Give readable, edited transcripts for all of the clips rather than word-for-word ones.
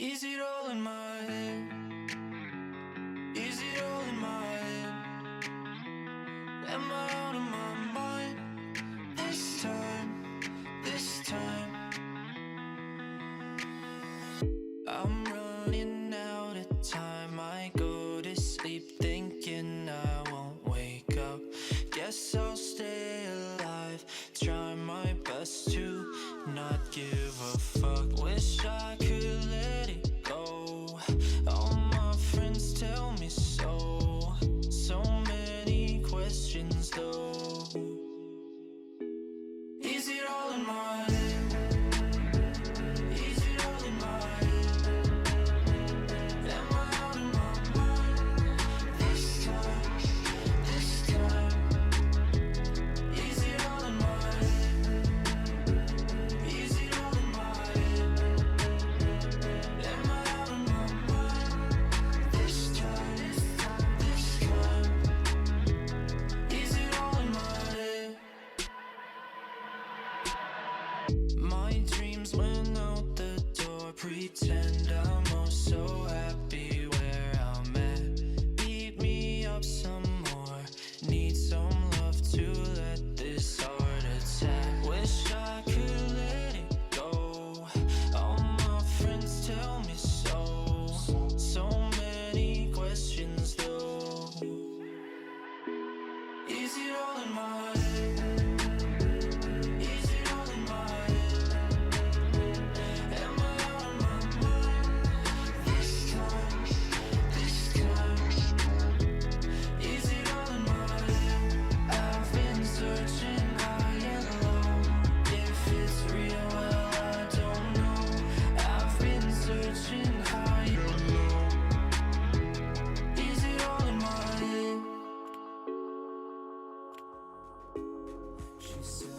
Is it all in my head? Is it all in my head? Am I out of my mind? This time, this time I'm running out of time. I go to sleep thinking I won't wake up. Guess I'll stay alive. Try my best to not give a fuck. Wish I could let it go. All my friends tell me so. So many questions though. Is it all in my head? Is it all in my head? Am I out of my mind? This time, this time. Is it all in my head? Is it all in my head? Am I out of my mind? This time, this time. Is it all in my head? My dreams went out the door. Pretend I'm oh so happy where I'm at. Beat me up some more. Need some love to let this heart attack. Wish I could let it go. All my friends tell me so. So many questions though. Is it all in my head? Is it all in my head? Am I out of my mind? This time, this time. Is it all in my head? I've been searching high and low. If it's real, well, I don't know. I've been searching high and low. Is it all in my head? She said,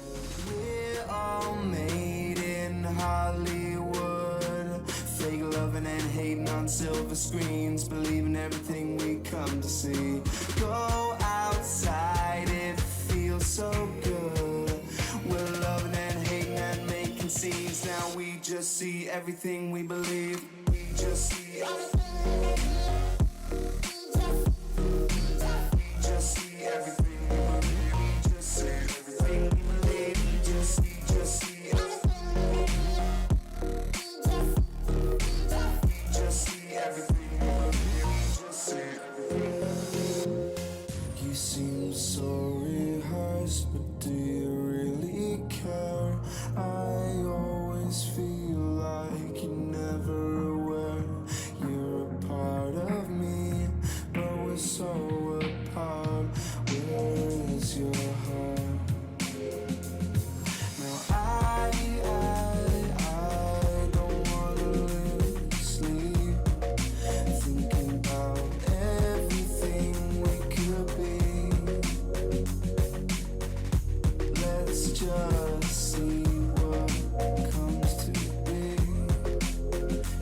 we're all made in Hollywood. Fake loving and hating on silver screens. Believing everything we come to see. Go outside, it feels so good. We're loving and hating and making scenes. Now we just see everything we believe. We just see everything we believe. We just see everything we believe. We just see everything we believe. We just see everything. You seem so rehearsed, but do you really care? I always feel like you're never aware. You're a part of me, but we're so apart. Where is your heart? Now I don't wanna lose sleep, thinking about everything we could be. Let's just see what comes to be.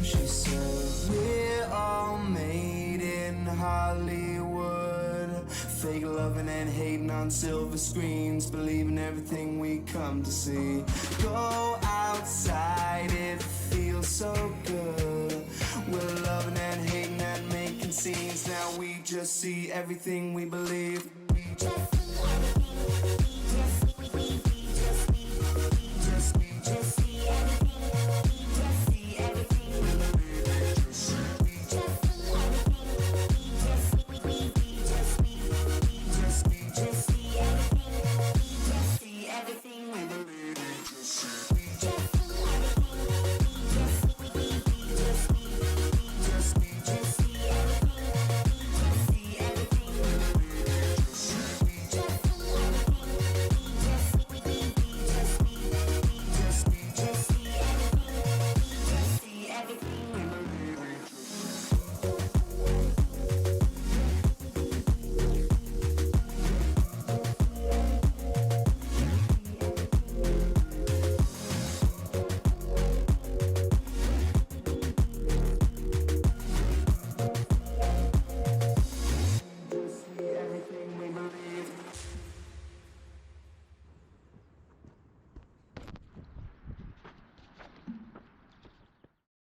She said, we're all made in Hollywood. Fake loving and hating on silver screens. Believing everything we come to see. Go outside, it feels so good. We're loving and hating and making scenes. Now we just see everything we believe. We just